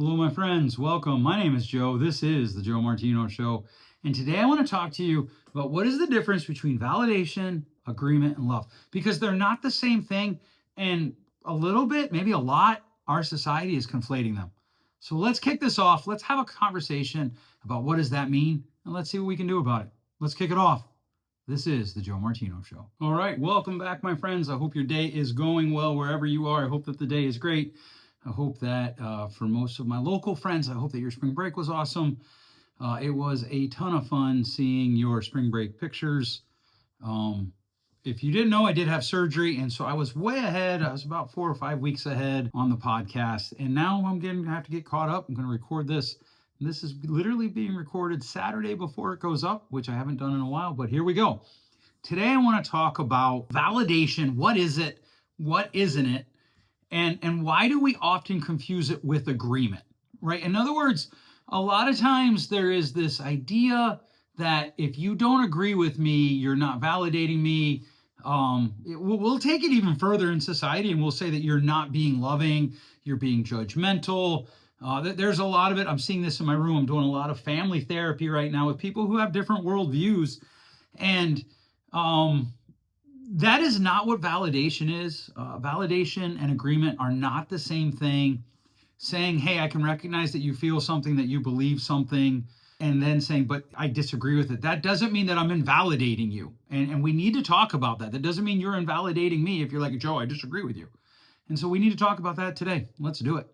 Hello, my friends. Welcome. My name is Joe. This is the Joe Martino Show. And today I want to talk to you about what is the difference between validation, agreement, and love. Because they're not the same thing. And a little bit, maybe a lot, our society is conflating them. So let's kick this off. Let's have a conversation about what does that mean? And let's see what we can do about it. Let's kick it off. This is the Joe Martino Show. All right. Welcome back, my friends. I hope your day is going well wherever you are. I hope that the day is great. I hope that for most of my local friends, I hope that your spring break was awesome. It was a ton of fun seeing your spring break pictures. If you didn't know, I did have surgery, and so I was way ahead. I was about 4 or 5 weeks ahead on the podcast, and now I'm going to have to get caught up. I'm going to record this. This is literally being recorded Saturday before it goes up, which I haven't done in a while, but here we go. Today I want to talk about validation. What is it? What isn't it? And why do we often confuse it with agreement, right? In other words, a lot of times there is this idea that if you don't agree with me, you're not validating me. We'll take it even further in society and we'll say that you're not being loving, you're being judgmental. There's a lot of it. I'm seeing this in my room. I'm doing a lot of family therapy right now with people who have different worldviews. And that is not what validation is. Validation and agreement are not the same thing. Saying, hey, I can recognize that you feel something, that you believe something, and then saying, but I disagree with it. That doesn't mean that I'm invalidating you. And we need to talk about that. That doesn't mean you're invalidating me if you're like, Joe, I disagree with you. And so we need to talk about that today. Let's do it.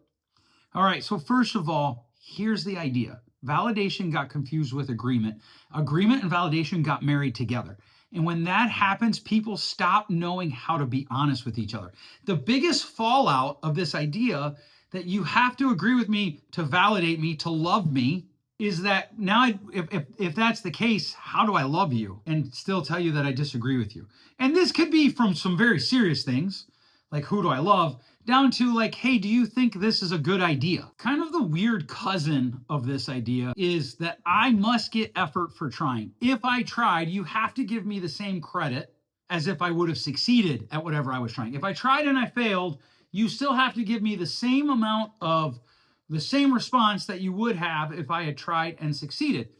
All right. So first of all, here's the idea. Validation got confused with agreement. Agreement and validation got married together. And when that happens, people stop knowing how to be honest with each other. The biggest fallout of this idea that you have to agree with me to validate me, to love me, is that now if that's the case, how do I love you and still tell you that I disagree with you? And this could be from some very serious things, like who do I love, down to like, hey, do you think this is a good idea? Kind of the weird cousin of this idea is that I must get effort for trying. If I tried, you have to give me the same credit as if I would have succeeded at whatever I was trying. If I tried and I failed, you still have to give me the same amount of the same response that you would have if I had tried and succeeded.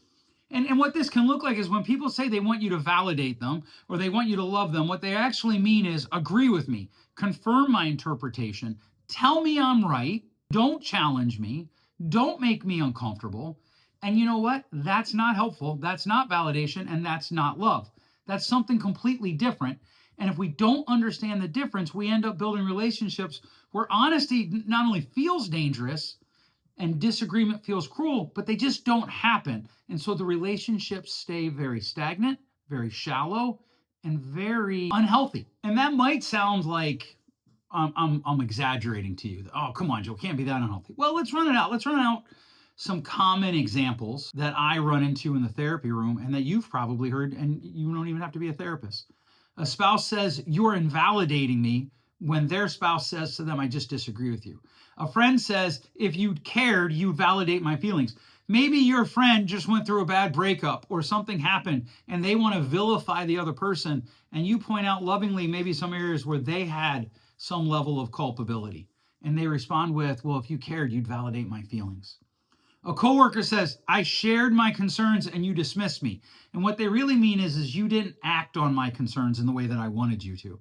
And what this can look like is when people say they want you to validate them or they want you to love them, what they actually mean is agree with me, confirm my interpretation, tell me I'm right, don't challenge me, don't make me uncomfortable. And you know what? That's not helpful. That's not validation, and that's not love. That's something completely different. And if we don't understand the difference, we end up building relationships where honesty not only feels dangerous, and disagreement feels cruel, but they just don't happen. And so the relationships stay very stagnant, very shallow, and very unhealthy. And that might sound like I'm exaggerating to you. Oh, come on, Joe, it can't be that unhealthy. Well, let's run it out. Let's run out some common examples that I run into in the therapy room and that you've probably heard, and you don't even have to be a therapist. A spouse says, you're invalidating me, when their spouse says to them, I just disagree with you. A friend says, if you cared, you'd validate my feelings. Maybe your friend just went through a bad breakup or something happened and they want to vilify the other person. And you point out lovingly maybe some areas where they had some level of culpability. And they respond with, well, if you cared, you'd validate my feelings. A coworker says, I shared my concerns and you dismissed me. And what they really mean is you didn't act on my concerns in the way that I wanted you to.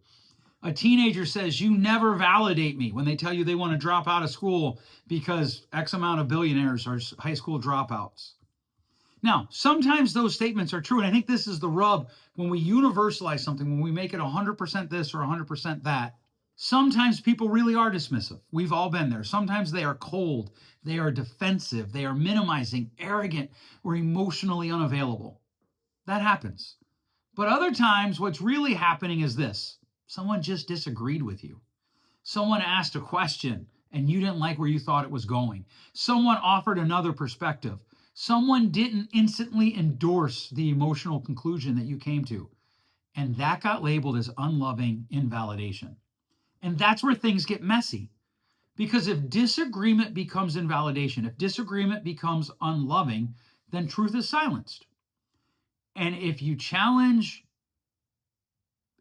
A teenager says, you never validate me when they tell you they want to drop out of school because X amount of billionaires are high school dropouts. Now, sometimes those statements are true. And I think this is the rub when we universalize something, when we make it 100% this or 100% that. Sometimes people really are dismissive. We've all been there. Sometimes they are cold, they are defensive, they are minimizing, arrogant, or emotionally unavailable. That happens. But other times, what's really happening is this. Someone just disagreed with you. Someone asked a question and you didn't like where you thought it was going. Someone offered another perspective. Someone didn't instantly endorse the emotional conclusion that you came to. And that got labeled as unloving invalidation. And that's where things get messy. Because if disagreement becomes invalidation, if disagreement becomes unloving, then truth is silenced. And if you challenge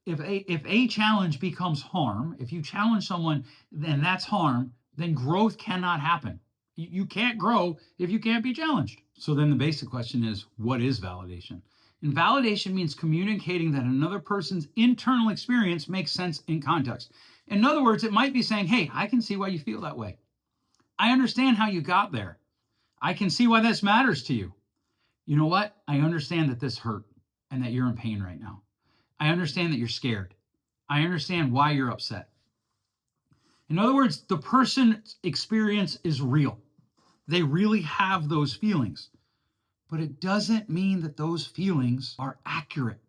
if a challenge becomes harm, if you challenge someone, then that's harm, then growth cannot happen. You can't grow if you can't be challenged. So then the basic question is, what is validation? And validation means communicating that another person's internal experience makes sense in context. In other words, it might be saying, hey, I can see why you feel that way. I understand how you got there. I can see why this matters to you. You know what? I understand that this hurt and that you're in pain right now. I understand that you're scared. I understand why you're upset. In other words, the person's experience is real. They really have those feelings. But it doesn't mean that those feelings are accurate.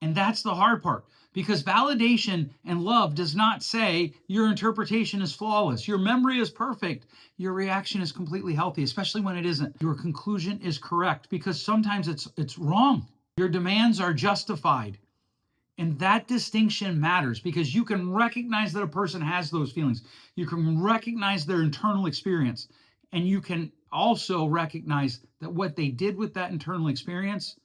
And that's the hard part, because validation and love does not say your interpretation is flawless, your memory is perfect, your reaction is completely healthy, especially when it isn't. Your conclusion is correct, because sometimes it's wrong. Your demands are justified. And that distinction matters, because you can recognize that a person has those feelings. You can recognize their internal experience. And you can also recognize that what they did with that internal experience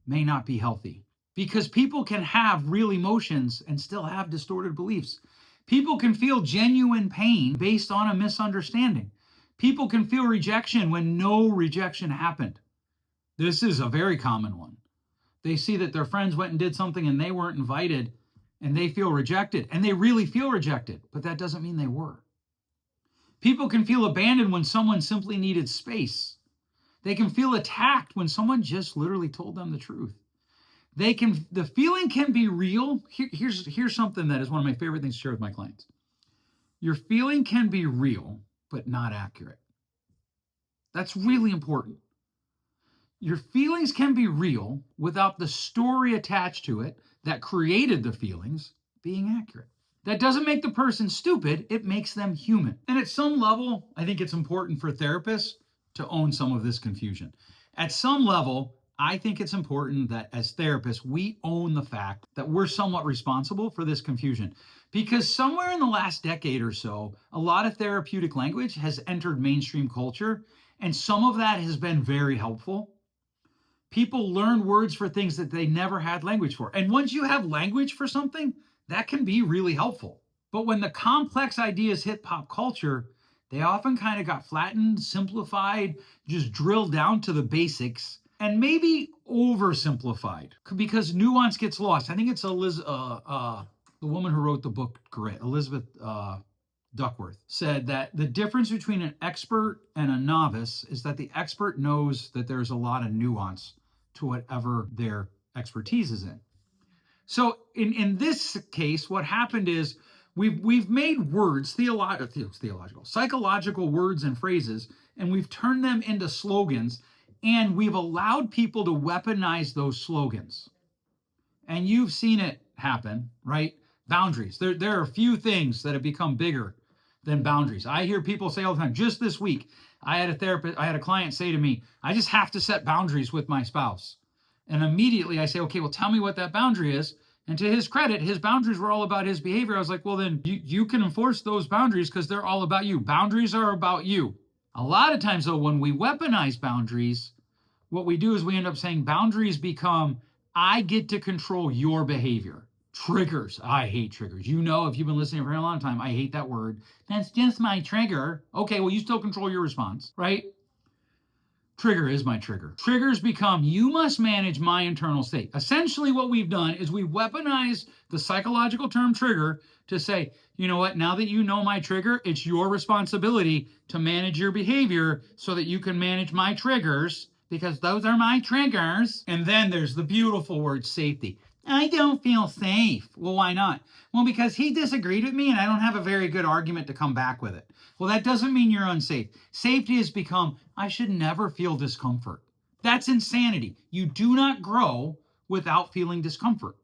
may not be healthy. Because people can have real emotions and still have distorted beliefs. People can feel genuine pain based on a misunderstanding. People can feel rejection when no rejection happened. This is a very common one. They see that their friends went and did something and they weren't invited, and they feel rejected, and they really feel rejected, but that doesn't mean they were. People can feel abandoned when someone simply needed space. They can feel attacked when someone just literally told them the truth. The feeling can be real. Here's something that is one of my favorite things to share with my clients. Your feeling can be real, but not accurate. That's really important. Your feelings can be real without the story attached to it that created the feelings being accurate. That doesn't make the person stupid, it makes them human. And at some level, I think it's important for therapists to own some of this confusion. At some level, I think it's important that as therapists, we own the fact that we're somewhat responsible for this confusion. Because somewhere in the last decade or so, a lot of therapeutic language has entered mainstream culture, and some of that has been very helpful. People learn words for things that they never had language for. And once you have language for something, that can be really helpful. But when the complex ideas hit pop culture, they often kind of got flattened, simplified, just drilled down to the basics, and maybe oversimplified because nuance gets lost. I think it's the woman who wrote the book Grit, Elizabeth Duckworth, said that the difference between an expert and a novice is that the expert knows that there's a lot of nuance to whatever their expertise is in. So in this case, what happened is we've made words, theological, psychological words and phrases, and we've turned them into slogans, and we've allowed people to weaponize those slogans. And you've seen it happen, right? Boundaries. There are a few things that have become bigger than boundaries. I hear people say all the time, just this week, I had a client say to me, I just have to set boundaries with my spouse. And immediately I say, okay, well, tell me what that boundary is. And to his credit, his boundaries were all about his behavior. I was like, well, then you can enforce those boundaries because they're all about you. Boundaries are about you. A lot of times, though, when we weaponize boundaries, what we do is we end up saying boundaries become, I get to control your behavior. Triggers. I hate triggers. You know, if you've been listening for a long time, I hate that word. That's just my trigger. Okay, well, you still control your response, right? Trigger is my trigger. Triggers become, you must manage my internal state. Essentially, what we've done is we weaponize the psychological term trigger to say, you know what, now that you know my trigger, it's your responsibility to manage your behavior so that you can manage my triggers, because those are my triggers. And then there's the beautiful word safety. I don't feel safe. Well, why not? Well, because he disagreed with me and I don't have a very good argument to come back with it. Well, that doesn't mean you're unsafe. Safety has become, I should never feel discomfort. That's insanity. You do not grow without feeling discomfort.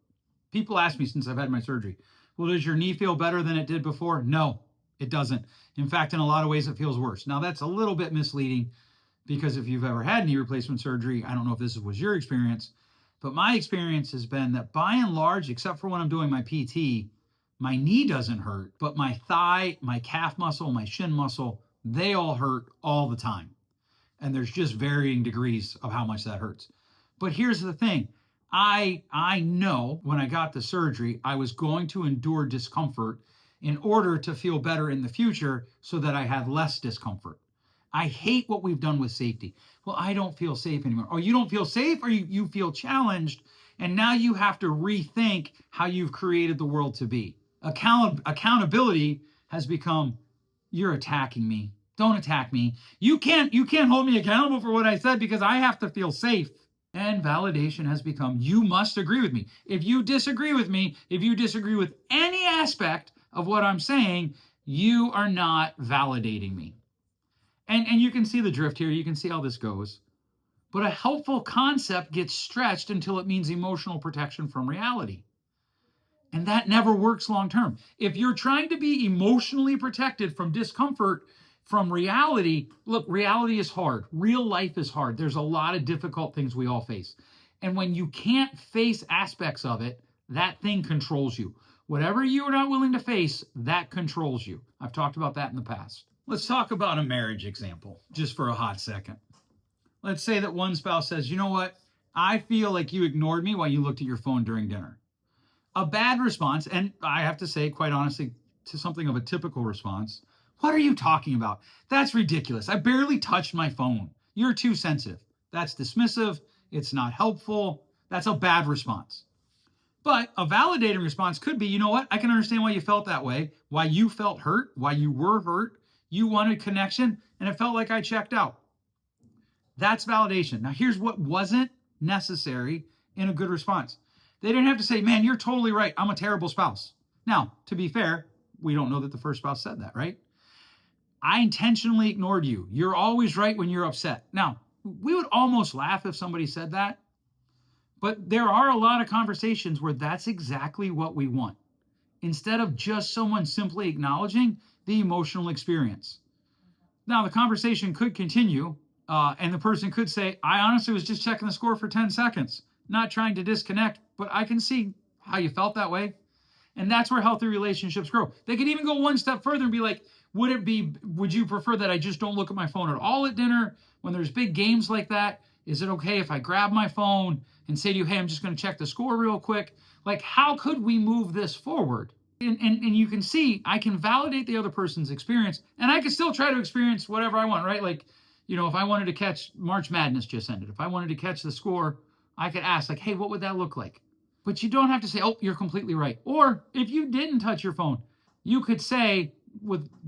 People ask me since I've had my surgery, well, does your knee feel better than it did before? No, it doesn't. In fact, in a lot of ways, it feels worse. Now, that's a little bit misleading because if you've ever had knee replacement surgery, I don't know if this was your experience, but my experience has been that by and large, except for when I'm doing my PT, my knee doesn't hurt, but my thigh, my calf muscle, my shin muscle, they all hurt all the time. And there's just varying degrees of how much that hurts. But here's the thing. I know when I got the surgery, I was going to endure discomfort in order to feel better in the future so that I had less discomfort. I hate what we've done with safety. Well, I don't feel safe anymore. Or you don't feel safe, or you feel challenged, and now you have to rethink how you've created the world to be. Accountability has become, you're attacking me. Don't attack me. You can't hold me accountable for what I said because I have to feel safe. And validation has become, you must agree with me. If you disagree with me, if you disagree with any aspect of what I'm saying, you are not validating me. And you can see the drift here. You can see how this goes. But a helpful concept gets stretched until it means emotional protection from reality. And that never works long term. If you're trying to be emotionally protected from discomfort, from reality, look, reality is hard. Real life is hard. There's a lot of difficult things we all face. And when you can't face aspects of it, that thing controls you. Whatever you are not willing to face, that controls you. I've talked about that in the past. Let's talk about a marriage example just for a hot second. Let's say that one spouse says, you know what? I feel like you ignored me while you looked at your phone during dinner. A bad response, and I have to say, quite honestly, to something of a typical response, what are you talking about? That's ridiculous. I barely touched my phone. You're too sensitive. That's dismissive. It's not helpful. That's a bad response. But a validating response could be, you know what? I can understand why you felt that way, why you felt hurt, why you were hurt. You wanted connection, and it felt like I checked out. That's validation. Now, here's what wasn't necessary in a good response. They didn't have to say, man, you're totally right. I'm a terrible spouse. Now, to be fair, we don't know that the first spouse said that, right? I intentionally ignored you. You're always right when you're upset. Now, we would almost laugh if somebody said that, but there are a lot of conversations where that's exactly what we want. Instead of just someone simply acknowledging the emotional experience. Now, the conversation could continue, and the person could say, I honestly was just checking the score for 10 seconds, not trying to disconnect, but I can see how you felt that way. And that's where healthy relationships grow. They could even go one step further and be like, would you prefer that I just don't look at my phone at all at dinner? When there's big games like that, is it okay if I grab my phone and say to you, hey, I'm just going to check the score real quick? Like, how could we move this forward? And you can see, I can validate the other person's experience, and I can still try to experience whatever I want, right? Like, if I wanted to catch March Madness just ended, if I wanted to catch the score, I could ask, like, hey, what would that look like? But you don't have to say, oh, you're completely right. Or if you didn't touch your phone, you could say,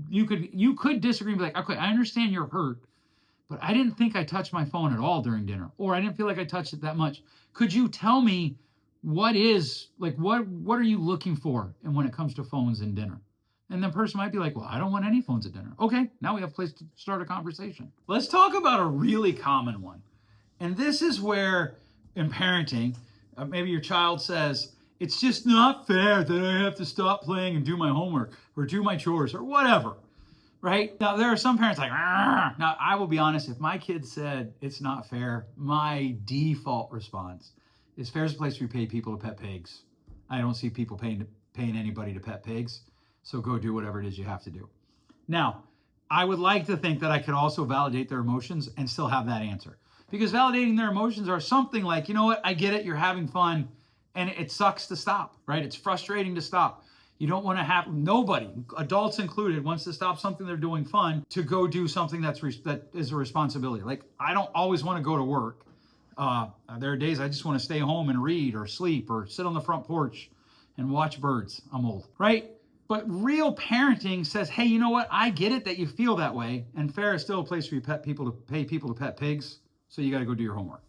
you could disagree and be like, okay, I understand you're hurt, but I didn't think I touched my phone at all during dinner, or I didn't feel like I touched it that much. Could you tell me what are you looking for and when it comes to phones and dinner? And the person might be like, well, I don't want any phones at dinner. Okay, now we have a place to start a conversation. Let's talk about a really common one. And this is where in parenting, maybe your child says, it's just not fair that I have to stop playing and do my homework or do my chores or whatever, right? Now, there are some parents like, argh. Now, I will be honest, if my kid said it's not fair, my default response is fair is a place we pay people to pet pigs. I don't see people paying anybody to pet pigs, so go do whatever it is you have to do. Now, I would like to think that I could also validate their emotions and still have that answer. Because validating their emotions are something like, you know what, I get it, you're having fun, and it sucks to stop, right? It's frustrating to stop. You don't want to have, nobody, adults included, wants to stop something they're doing fun to go do something that is a responsibility. Like, I don't always want to go to work. There are days I just want to stay home and read or sleep or sit on the front porch and watch birds. I'm old, right? But real parenting says, hey, you know what, I get it that you feel that way, and fair is still a place for you pay people to pet pigs. So you got to go do your homework.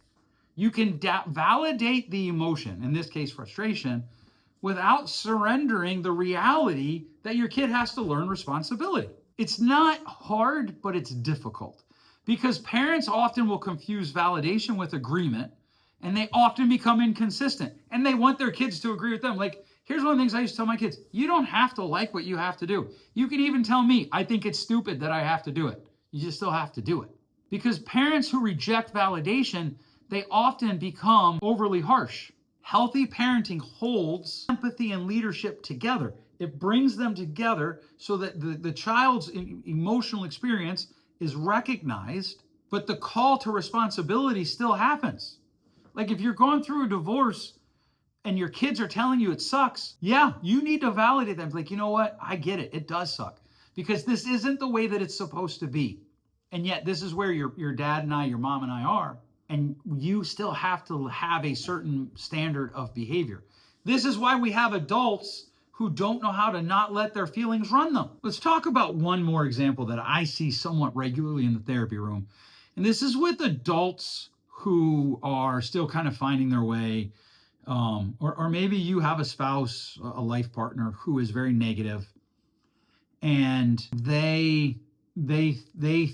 You can validate the emotion, in this case frustration, without surrendering the reality that your kid has to learn responsibility. It's not hard, but it's difficult because parents often will confuse validation with agreement, and they often become inconsistent, and they want their kids to agree with them. Like, here's one of the things I used to tell my kids. You don't have to like what you have to do. You can even tell me, I think it's stupid that I have to do it. You just still have to do it. Because parents who reject validation, they often become overly harsh. Healthy parenting holds empathy and leadership together. It brings them together so that the child's emotional experience is recognized, but the call to responsibility still happens. Like if you're going through a divorce and your kids are telling you it sucks, yeah, you need to validate them. Like, you know what? I get it. It does suck because this isn't the way that it's supposed to be. And yet this is where your dad and I, your mom and I are. And you still have to have a certain standard of behavior. This is why we have adults who don't know how to not let their feelings run them. Let's talk about one more example that I see somewhat regularly in the therapy room. And this is with adults who are still kind of finding their way. Or maybe you have a spouse, a life partner who is very negative, and they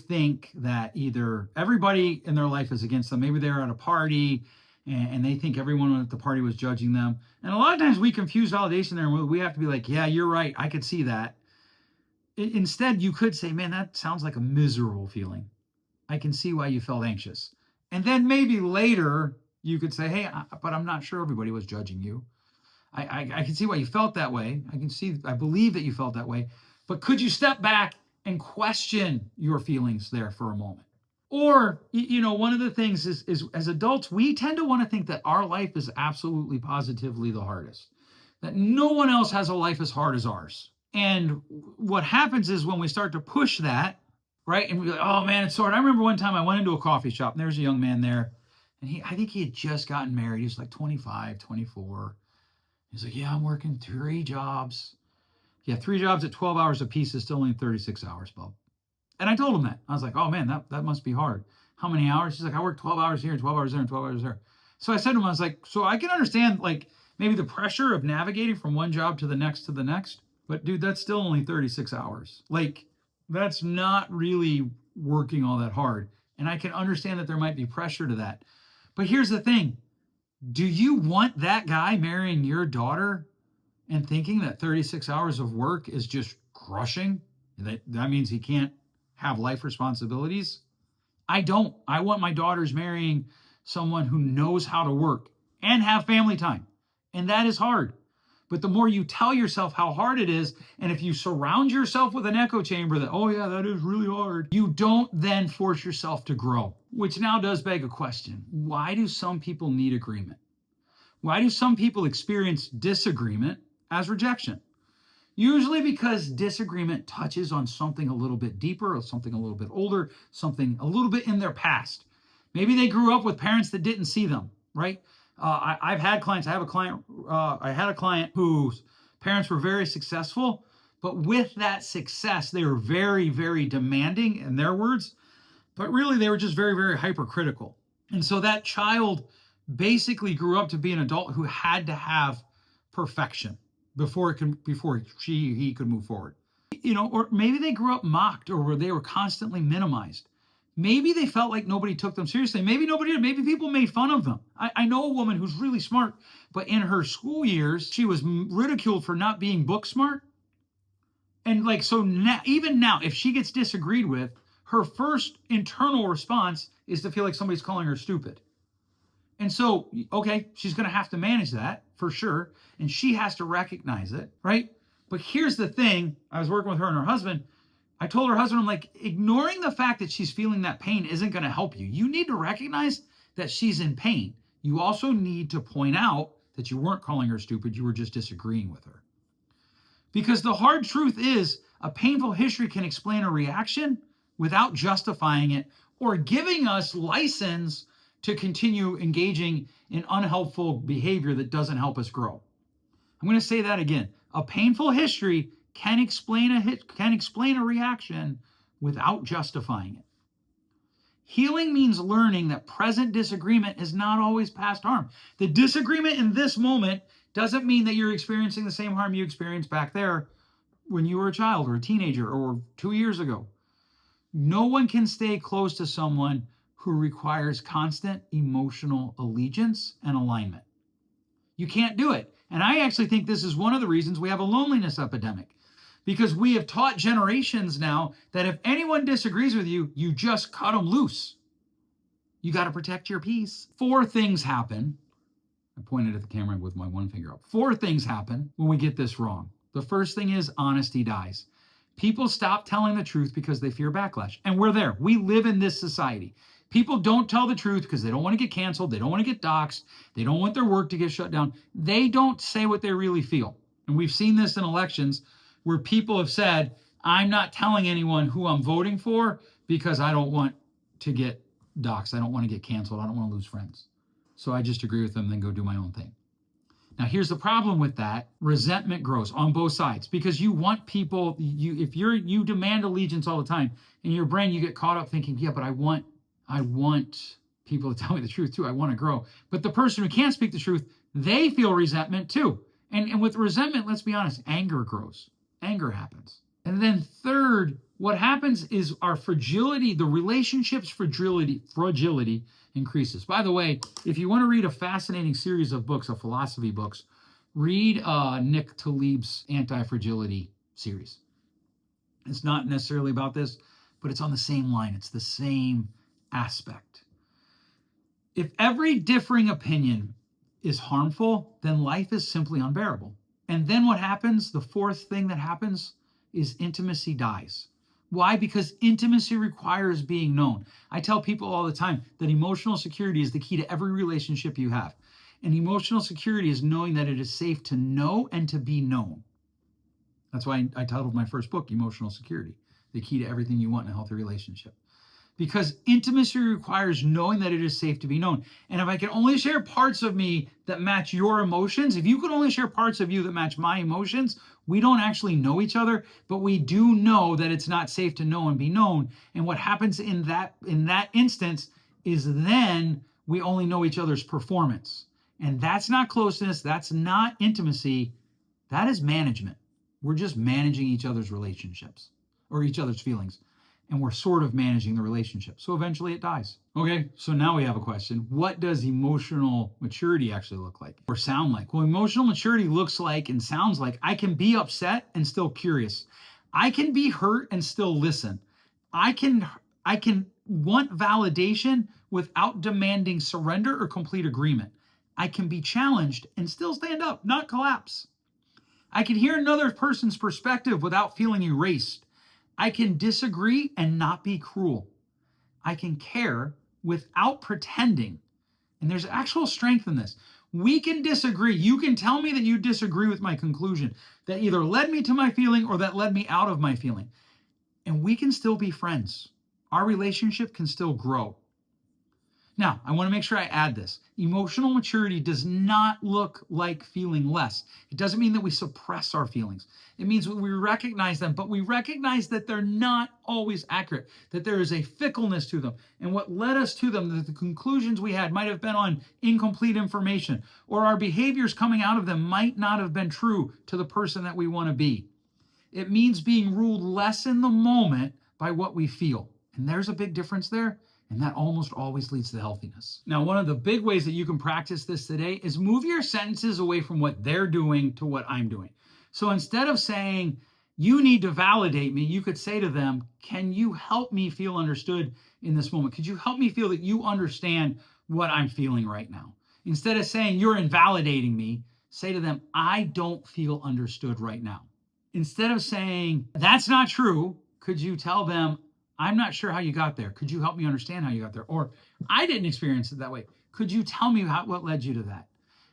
think that either everybody in their life is against them. Maybe they're at a party and they think everyone at the party was judging them. And a lot of times we confuse validation there, and we have to be like, yeah, you're right, I could see that. Instead, you could say, man, that sounds like a miserable feeling. I can see why you felt anxious. And then maybe later you could say, hey, but I'm not sure everybody was judging you. I can see why you felt that way. I believe that you felt that way. But could you step back and question your feelings there for a moment? Or, one of the things is as adults, we tend to want to think that our life is absolutely positively the hardest, that no one else has a life as hard as ours. And what happens is when we start to push that, right, and we're like, oh man, it's hard. I remember one time I went into a coffee shop and there's a young man there, and I think he had just gotten married. He was like 25, 24. He's like, yeah, I'm working 3 jobs. Yeah, 3 jobs at 12 hours a piece is still only 36 hours, Bob. And I told him that. I was like, oh man, that must be hard. How many hours? He's like, I work 12 hours here, 12 hours there, and 12 hours there. So I said to him, I was like, so I can understand like maybe the pressure of navigating from one job to the next, but dude, that's still only 36 hours. Like, that's not really working all that hard. And I can understand that there might be pressure to that. But here's the thing. Do you want that guy marrying your daughter and thinking that 36 hours of work is just crushing? That means he can't have life responsibilities? I don't. I want my daughters marrying someone who knows how to work and have family time. And that is hard. But the more you tell yourself how hard it is, and if you surround yourself with an echo chamber that, oh yeah, that is really hard, you don't then force yourself to grow. Which now does beg a question. Why do some people need agreement? Why do some people experience disagreement as rejection? Usually because disagreement touches on something a little bit deeper, or something a little bit older, something a little bit in their past. Maybe they grew up with parents that didn't see them, right? I've had clients. I had a client whose parents were very successful, but with that success, they were very, very demanding in their words, but really they were just very, very hypercritical. And so that child basically grew up to be an adult who had to have perfection before he could move forward. Or maybe they grew up mocked, or where they were constantly minimized. Maybe they felt like nobody took them seriously. Maybe nobody did. Maybe people made fun of them. I know a woman who's really smart, but in her school years, she was ridiculed for not being book smart. And so now, even now, if she gets disagreed with, her first internal response is to feel like somebody's calling her stupid. And so, okay, she's going to have to manage that for sure. And she has to recognize it, right? But here's the thing. I was working with her and her husband. I told her husband, I'm like, ignoring the fact that she's feeling that pain isn't going to help you. You need to recognize that she's in pain. You also need to point out that you weren't calling her stupid. You were just disagreeing with her. Because the hard truth is, a painful history can explain a reaction without justifying it or giving us license to continue engaging in unhelpful behavior that doesn't help us grow. I'm going to say that again. A painful history can explain a reaction without justifying it. Healing means learning that present disagreement is not always past harm. The disagreement in this moment doesn't mean that you're experiencing the same harm you experienced back there when you were a child or a teenager or 2 years ago. No one can stay close to someone who requires constant emotional allegiance and alignment. You can't do it. And I actually think this is one of the reasons we have a loneliness epidemic. Because we have taught generations now that if anyone disagrees with you, you just cut them loose. You got to protect your peace. 4 things happen. I pointed at the camera with my one finger up. 4 things happen when we get this wrong. The first thing is honesty dies. People stop telling the truth because they fear backlash. And we're there. We live in this society. People don't tell the truth because they don't want to get canceled. They don't want to get doxxed. They don't want their work to get shut down. They don't say what they really feel. And we've seen this in elections where people have said, I'm not telling anyone who I'm voting for because I don't want to get doxxed. I don't want to get canceled. I don't want to lose friends. So I just agree with them, then go do my own thing. Now, here's the problem with that. Resentment grows on both sides because you want people, if you demand allegiance all the time, in your brain you get caught up thinking, yeah, but I want people to tell me the truth too. I want to grow. But the person who can't speak the truth, they feel resentment too. And with resentment, let's be honest, anger grows. Anger happens. And then third, what happens is our fragility, the relationship's fragility increases. By the way, if you want to read a fascinating series of books, of philosophy books, read Nick Taleb's Anti-Fragility series. It's not necessarily about this, but it's on the same line. It's the same aspect. If every differing opinion is harmful, then life is simply unbearable. And then what happens, the fourth thing that happens, is intimacy dies. Why? Because intimacy requires being known. I tell people all the time that emotional security is the key to every relationship you have. And emotional security is knowing that it is safe to know and to be known. That's why I titled my first book, Emotional Security, the key to everything you want in a healthy relationship. Because intimacy requires knowing that it is safe to be known. And if I can only share parts of me that match your emotions, if you could only share parts of you that match my emotions, we don't actually know each other, but we do know that it's not safe to know and be known. And what happens in that instance is then we only know each other's performance. And that's not closeness, that's not intimacy, that is management. We're just managing each other's relationships or each other's feelings. And we're sort of managing the relationship. So eventually it dies. Okay, so now we have a question. What does emotional maturity actually look like or sound like? Well, emotional maturity looks like and sounds like I can be upset and still curious. I can be hurt and still listen. I can want validation without demanding surrender or complete agreement. I can be challenged and still stand up, not collapse. I can hear another person's perspective without feeling erased. I can disagree and not be cruel. I can care without pretending. And there's actual strength in this. We can disagree. You can tell me that you disagree with my conclusion that either led me to my feeling or that led me out of my feeling. And we can still be friends. Our relationship can still grow. Now, I want to make sure I add this. Emotional maturity does not look like feeling less. It doesn't mean that we suppress our feelings. It means we recognize them, but we recognize that they're not always accurate, that there is a fickleness to them. And what led us to them, that the conclusions we had might have been on incomplete information, or our behaviors coming out of them might not have been true to the person that we want to be. It means being ruled less in the moment by what we feel. And there's a big difference there. And that almost always leads to healthiness. Now, one of the big ways that you can practice this today is move your sentences away from what they're doing to what I'm doing. So instead of saying, you need to validate me, you could say to them, can you help me feel understood in this moment? Could you help me feel that you understand what I'm feeling right now? Instead of saying, you're invalidating me, say to them, I don't feel understood right now. Instead of saying, that's not true, could you tell them, I'm not sure how you got there. Could you help me understand how you got there? Or I didn't experience it that way. Could you tell me what led you to that?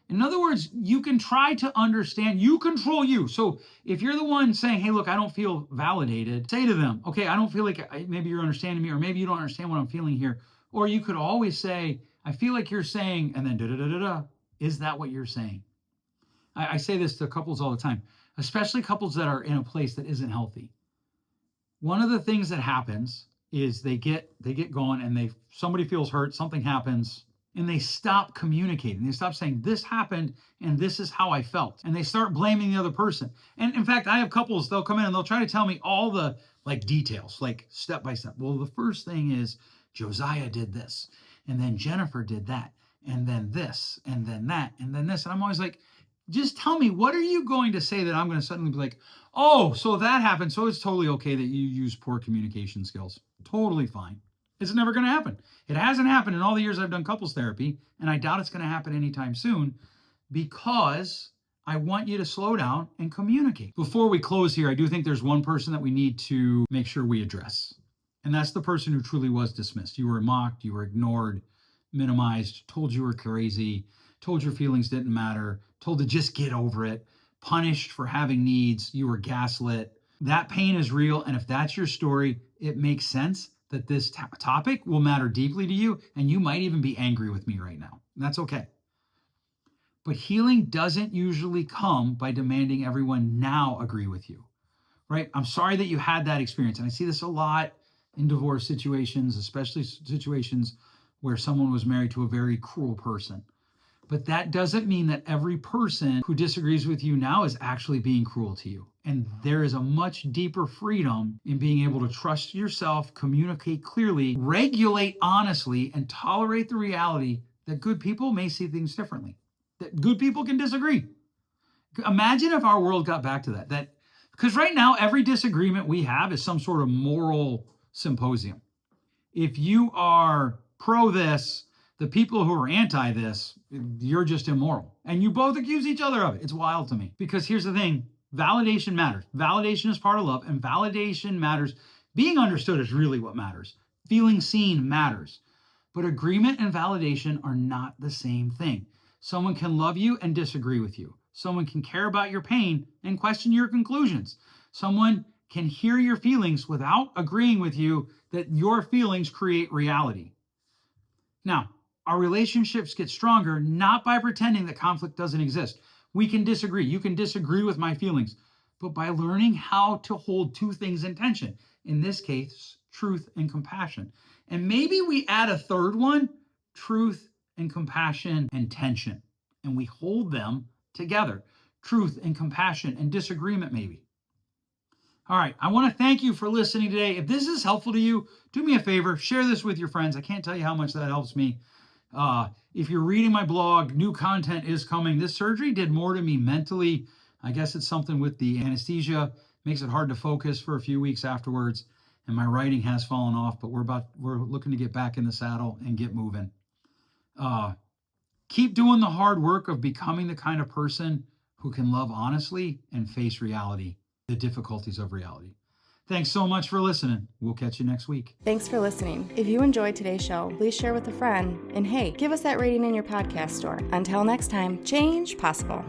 In other words, you can try to understand. You control you. So if you're the one saying, hey, look, I don't feel validated, say to them, okay, I don't feel like maybe you're understanding me, or maybe you don't understand what I'm feeling here. Or you could always say, I feel like you're saying, and then da-da-da-da-da. Is that what you're saying? I say this to couples all the time, especially couples that are in a place that isn't healthy. One of the things that happens is they get going and somebody feels hurt, something happens, and they stop communicating. They stop saying, this happened and this is how I felt. And they start blaming the other person. And in fact, I have couples, they'll come in and they'll try to tell me all the details, like step by step. Well, the first thing is Josiah did this, and then Jennifer did that, and then this, and then that, and then this. And I'm always like, just tell me, what are you going to say that I'm going to suddenly be like, oh, so that happened. So it's totally okay that you use poor communication skills. Totally fine. It's never going to happen. It hasn't happened in all the years I've done couples therapy, and I doubt it's going to happen anytime soon, because I want you to slow down and communicate. Before we close here, I do think there's one person that we need to make sure we address. And that's the person who truly was dismissed. You were mocked, you were ignored, minimized, told you were crazy, told your feelings didn't matter, told to just get over it, punished for having needs, you were gaslit. That pain is real, and if that's your story, it makes sense that this topic will matter deeply to you, and you might even be angry with me right now. And that's okay. But healing doesn't usually come by demanding everyone now agree with you, right? I'm sorry that you had that experience. And I see this a lot in divorce situations, especially situations where someone was married to a very cruel person. But that doesn't mean that every person who disagrees with you now is actually being cruel to you. And there is a much deeper freedom in being able to trust yourself, communicate clearly, regulate honestly, and tolerate the reality that good people may see things differently, that good people can disagree. Imagine if our world got back to that because right now, every disagreement we have is some sort of moral symposium. If you are pro this, the people who are anti this, you're just immoral. And you both accuse each other of it. It's wild to me. Because here's the thing, validation matters. Validation is part of love, and validation matters. Being understood is really what matters. Feeling seen matters. But agreement and validation are not the same thing. Someone can love you and disagree with you. Someone can care about your pain and question your conclusions. Someone can hear your feelings without agreeing with you that your feelings create reality. Now, our relationships get stronger not by pretending that conflict doesn't exist. We can disagree. You can disagree with my feelings, but by learning how to hold two things in tension. In this case, truth and compassion. And maybe we add a third one, truth and compassion and tension. And we hold them together. Truth and compassion and disagreement, maybe. All right, I want to thank you for listening today. If this is helpful to you, do me a favor, share this with your friends. I can't tell you how much that helps me. If you're reading my blog, new content is coming. This surgery did more to me mentally. I guess it's something with the anesthesia, makes it hard to focus for a few weeks afterwards. And my writing has fallen off, but we're looking to get back in the saddle and get moving. Keep doing the hard work of becoming the kind of person who can love honestly and face reality, the difficulties of reality. Thanks so much for listening. We'll catch you next week. Thanks for listening. If you enjoyed today's show, please share with a friend. And hey, give us that rating in your podcast store. Until next time, change possible.